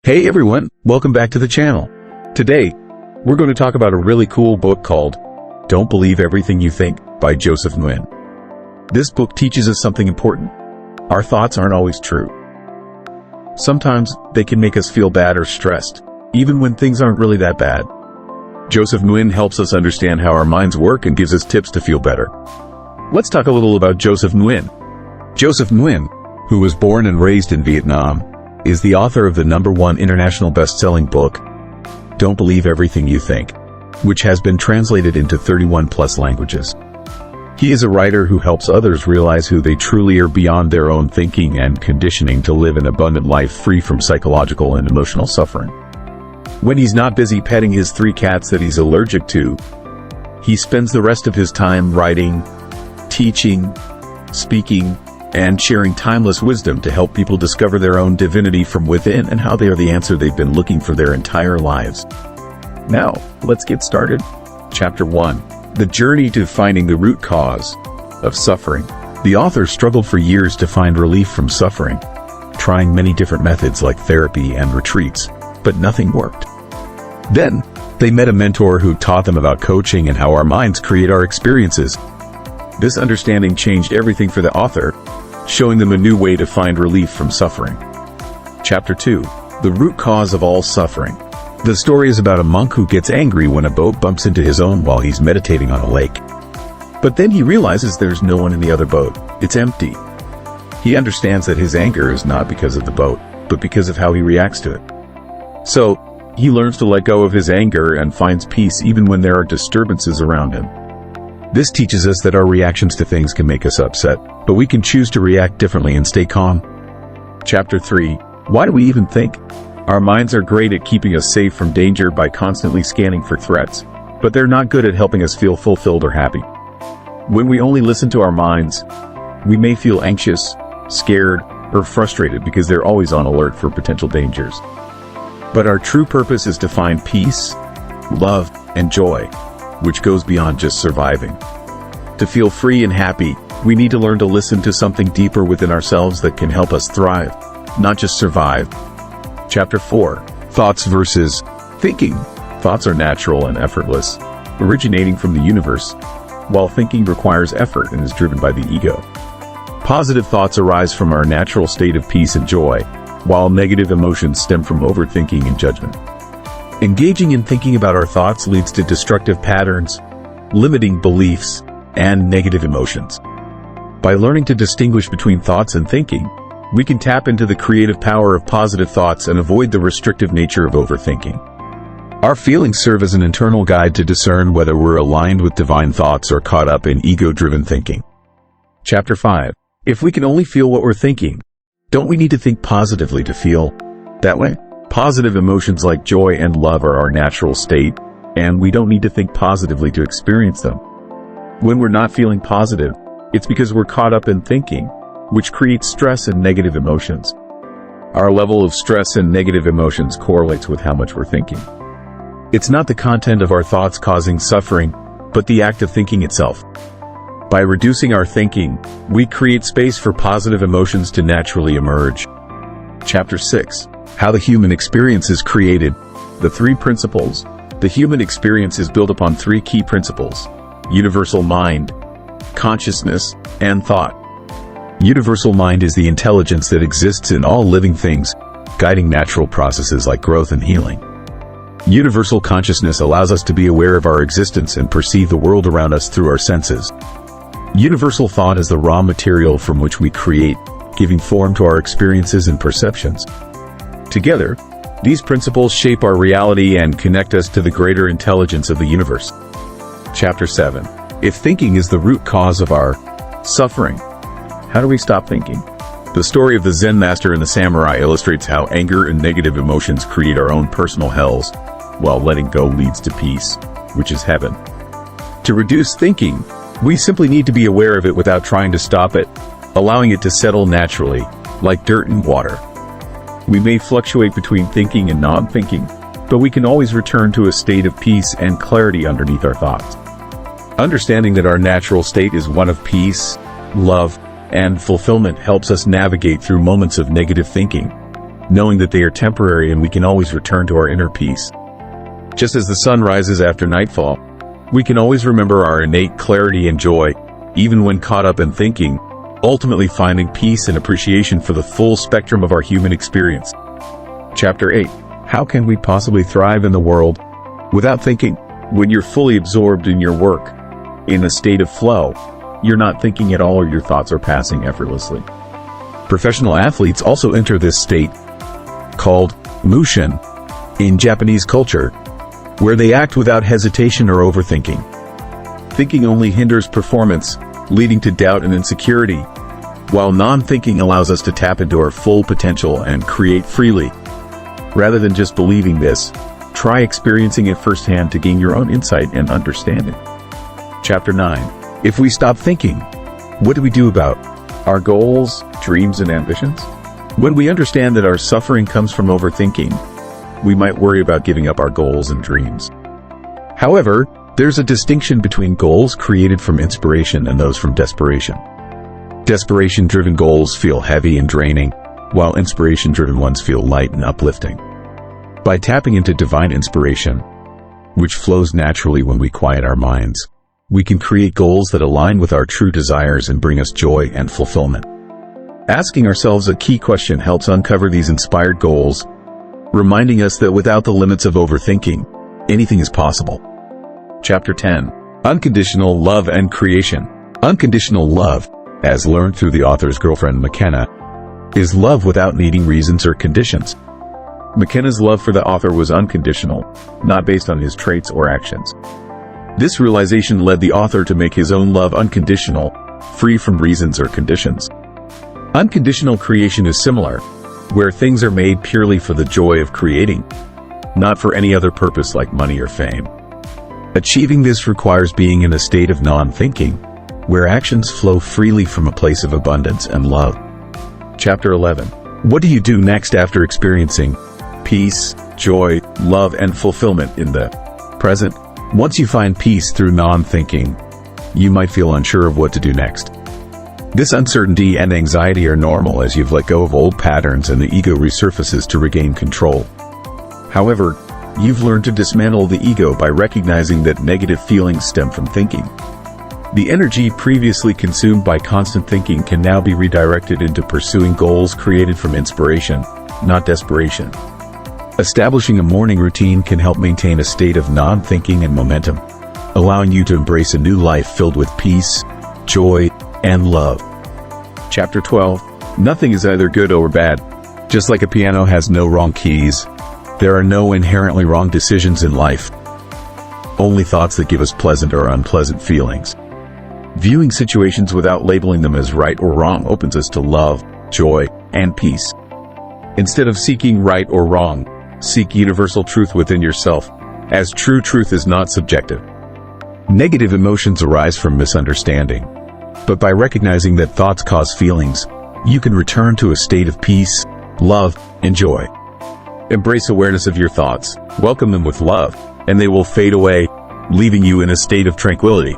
Hey everyone, welcome back to the channel. Today, we're going to talk about a really cool book called Don't Believe Everything You Think by Joseph Nguyen. This book teaches us something important. Our thoughts aren't always true. Sometimes they can make us feel bad or stressed, even when things aren't really that bad. Joseph Nguyen helps us understand how our minds work and gives us tips to feel better. Let's talk a little about Joseph Nguyen. Joseph Nguyen, who was born and raised in Vietnam, is the author of the #1 international best-selling book, Don't Believe Everything You Think, which has been translated into 31+ languages. He is a writer who helps others realize who they truly are beyond their own thinking and conditioning to live an abundant life free from psychological and emotional suffering. When he's not busy petting his 3 cats that he's allergic to, he spends the rest of his time writing, teaching, speaking, and sharing timeless wisdom to help people discover their own divinity from within and how they are the answer they've been looking for their entire lives. Now, let's get started. Chapter 1. The Journey to Finding the Root Cause of Suffering. The author struggled for years to find relief from suffering, trying many different methods like therapy and retreats, but nothing worked. Then, they met a mentor who taught them about coaching and how our minds create our experiences. This understanding changed everything for the author, showing them a new way to find relief from suffering. Chapter 2. The Root Cause of All Suffering. The story is about a monk who gets angry when a boat bumps into his own while he's meditating on a lake. But then he realizes there's no one in the other boat. It's empty. He understands that his anger is not because of the boat, but because of how he reacts to it. So, he learns to let go of his anger and finds peace even when there are disturbances around him. This teaches us that our reactions to things can make us upset, but we can choose to react differently and stay calm. Chapter 3. Why do we even think? Our minds are great at keeping us safe from danger by constantly scanning for threats, but they're not good at helping us feel fulfilled or happy. When we only listen to our minds, we may feel anxious, scared, or frustrated because they're always on alert for potential dangers. But our true purpose is to find peace, love, and joy, which goes beyond just surviving. To feel free and happy, we need to learn to listen to something deeper within ourselves that can help us thrive, not just survive. Chapter 4. Thoughts versus thinking. Thoughts are natural and effortless, originating from the universe, while thinking requires effort and is driven by the ego. Positive thoughts arise from our natural state of peace and joy, while negative emotions stem from overthinking and judgment. Engaging in thinking about our thoughts leads to destructive patterns, limiting beliefs, and negative emotions. By learning to distinguish between thoughts and thinking, we can tap into the creative power of positive thoughts and avoid the restrictive nature of overthinking. Our feelings serve as an internal guide to discern whether we're aligned with divine thoughts or caught up in ego-driven thinking. Chapter 5. If we can only feel what we're thinking, don't we need to think positively to feel that way? Positive emotions like joy and love are our natural state, and we don't need to think positively to experience them. When we're not feeling positive, it's because we're caught up in thinking, which creates stress and negative emotions. Our level of stress and negative emotions correlates with how much we're thinking. It's not the content of our thoughts causing suffering, but the act of thinking itself. By reducing our thinking, we create space for positive emotions to naturally emerge. Chapter 6. How the Human Experience is Created. The 3 Principles. The human experience is built upon 3 key principles: universal mind, consciousness, and thought. Universal mind is the intelligence that exists in all living things, guiding natural processes like growth and healing. Universal consciousness allows us to be aware of our existence and perceive the world around us through our senses. Universal thought is the raw material from which we create, giving form to our experiences and perceptions. Together, these principles shape our reality and connect us to the greater intelligence of the universe. Chapter 7. If thinking is the root cause of our suffering, how do we stop thinking? The story of the Zen master and the samurai illustrates how anger and negative emotions create our own personal hells, while letting go leads to peace, which is heaven. To reduce thinking, we simply need to be aware of it without trying to stop it, allowing it to settle naturally, like dirt in water. We may fluctuate between thinking and non-thinking, but we can always return to a state of peace and clarity underneath our thoughts. Understanding that our natural state is one of peace, love, and fulfillment helps us navigate through moments of negative thinking. knowing that they are temporary and we can always return to our inner peace. Just as the sun rises after nightfall, we can always remember our innate clarity and joy, even when caught up in thinking, ultimately finding peace and appreciation for the full spectrum of our human experience. Chapter 8. How can we possibly thrive in the world without thinking? When you're fully absorbed in your work, in a state of flow, you're not thinking at all or your thoughts are passing effortlessly. Professional athletes also enter this state, called mushin in Japanese culture, where they act without hesitation or overthinking. Thinking only hinders performance, leading to doubt and insecurity, while non-thinking allows us to tap into our full potential and create freely. Rather than just believing this, try experiencing it firsthand to gain your own insight and understanding. Chapter 9. If we stop thinking, what do we do about our goals, dreams, and ambitions? When we understand that our suffering comes from overthinking, we might worry about giving up our goals and dreams. However, there's a distinction between goals created from inspiration and those from desperation. Desperation-driven goals feel heavy and draining, while inspiration-driven ones feel light and uplifting. By tapping into divine inspiration, which flows naturally when we quiet our minds, we can create goals that align with our true desires and bring us joy and fulfillment. Asking ourselves a key question helps uncover these inspired goals, reminding us that without the limits of overthinking, anything is possible. Chapter 10. Unconditional Love and Creation. Unconditional love, as learned through the author's girlfriend McKenna, is love without needing reasons or conditions. McKenna's love for the author was unconditional, not based on his traits or actions. This realization led the author to make his own love unconditional, free from reasons or conditions. Unconditional creation is similar, where things are made purely for the joy of creating, not for any other purpose like money or fame. Achieving this requires being in a state of non-thinking, where actions flow freely from a place of abundance and love. Chapter 11. What do you do next after experiencing peace, joy, love, and fulfillment in the present? Once you find peace through non-thinking, you might feel unsure of what to do next. This uncertainty and anxiety are normal as you've let go of old patterns and the ego resurfaces to regain control. However, you've learned to dismantle the ego by recognizing that negative feelings stem from thinking. The energy previously consumed by constant thinking can now be redirected into pursuing goals created from inspiration, not desperation. Establishing a morning routine can help maintain a state of non-thinking and momentum, allowing you to embrace a new life filled with peace, joy, and love. Chapter 12. Nothing is either good or bad. Just like a piano has no wrong keys, there are no inherently wrong decisions in life. Only thoughts that give us pleasant or unpleasant feelings. Viewing situations without labeling them as right or wrong opens us to love, joy, and peace. Instead of seeking right or wrong, seek universal truth within yourself, as true truth is not subjective. Negative emotions arise from misunderstanding, but by recognizing that thoughts cause feelings, you can return to a state of peace, love, and joy. Embrace awareness of your thoughts, welcome them with love, and they will fade away, leaving you in a state of tranquility.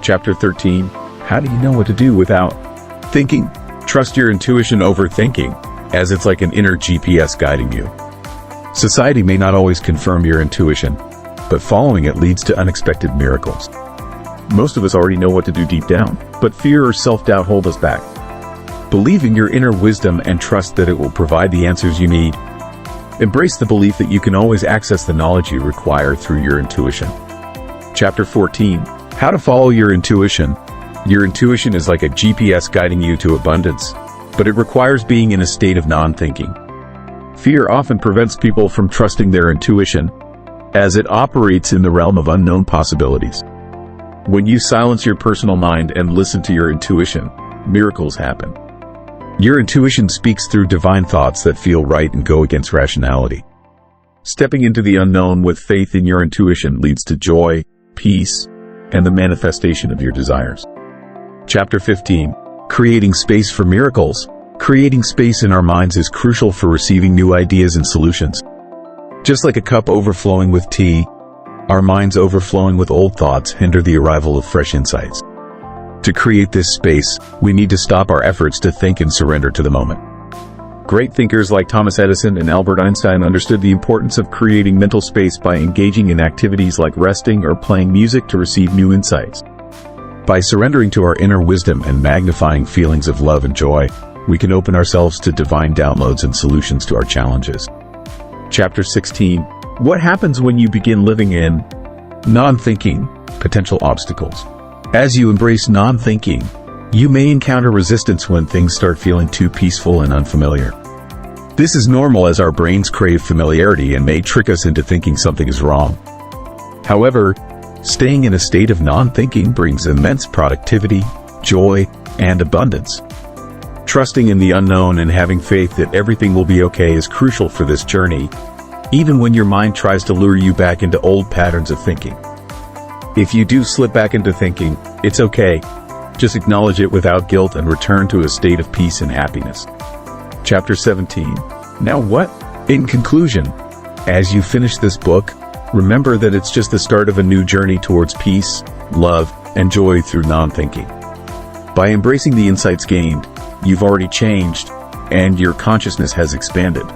Chapter 13. How do you know what to do without thinking? Trust your intuition over thinking, as it's like an inner GPS guiding you. Society may not always confirm your intuition, but following it leads to unexpected miracles. Most of us already know what to do deep down, but fear or self-doubt hold us back. Believe in your inner wisdom and trust that it will provide the answers you need. Embrace the belief that you can always access the knowledge you require through your intuition. Chapter 14. How to follow your intuition. Your intuition is like a GPS guiding you to abundance, but it requires being in a state of non-thinking. Fear often prevents people from trusting their intuition, as it operates in the realm of unknown possibilities. When you silence your personal mind and listen to your intuition, miracles happen. Your intuition speaks through divine thoughts that feel right and go against rationality. Stepping into the unknown with faith in your intuition leads to joy, peace, and the manifestation of your desires. Chapter 15. Creating space for miracles. Creating space in our minds is crucial for receiving new ideas and solutions. Just like a cup overflowing with tea, our minds overflowing with old thoughts hinder the arrival of fresh insights. To create this space, we need to stop our efforts to think and surrender to the moment. Great thinkers like Thomas Edison and Albert Einstein understood the importance of creating mental space by engaging in activities like resting or playing music to receive new insights. By surrendering to our inner wisdom and magnifying feelings of love and joy, we can open ourselves to divine downloads and solutions to our challenges. Chapter 16. What happens when you begin living in non-thinking? Potential obstacles. As you embrace non-thinking, you may encounter resistance when things start feeling too peaceful and unfamiliar. This is normal as our brains crave familiarity and may trick us into thinking something is wrong. However, staying in a state of non-thinking brings immense productivity, joy, and abundance. Trusting in the unknown and having faith that everything will be okay is crucial for this journey, even when your mind tries to lure you back into old patterns of thinking. If you do slip back into thinking, it's okay. Just acknowledge it without guilt and return to a state of peace and happiness. Chapter 17. Now what? In conclusion, as you finish this book, remember that it's just the start of a new journey towards peace, love, and joy through non-thinking. By embracing the insights gained, you've already changed, and your consciousness has expanded.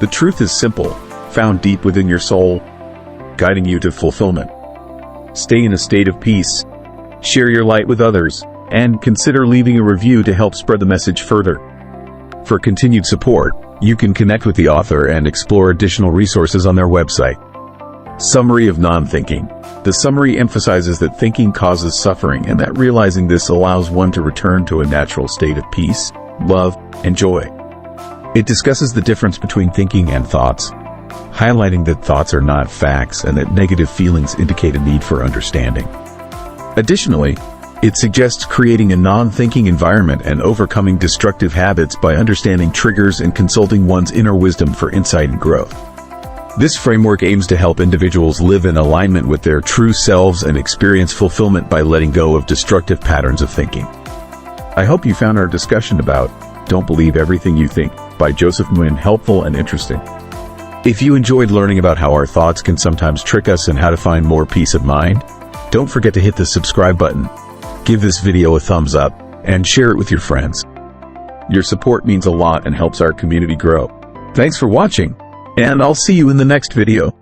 The truth is simple, found deep within your soul, guiding you to fulfillment. Stay in a state of peace, share your light with others, and consider leaving a review to help spread the message further. For continued support, you can connect with the author and explore additional resources on their website. Summary of non-thinking. The summary emphasizes that thinking causes suffering and that realizing this allows one to return to a natural state of peace, love, and joy. It discusses the difference between thinking and thoughts, highlighting that thoughts are not facts and that negative feelings indicate a need for understanding. Additionally, it suggests creating a non-thinking environment and overcoming destructive habits by understanding triggers and consulting one's inner wisdom for insight and growth. This framework aims to help individuals live in alignment with their true selves and experience fulfillment by letting go of destructive patterns of thinking. I hope you found our discussion about Don't Believe Everything You Think by Joseph Nguyen helpful and interesting. If you enjoyed learning about how our thoughts can sometimes trick us and how to find more peace of mind, don't forget to hit the subscribe button, give this video a thumbs up, and share it with your friends. Your support means a lot and helps our community grow. Thanks for watching, and I'll see you in the next video.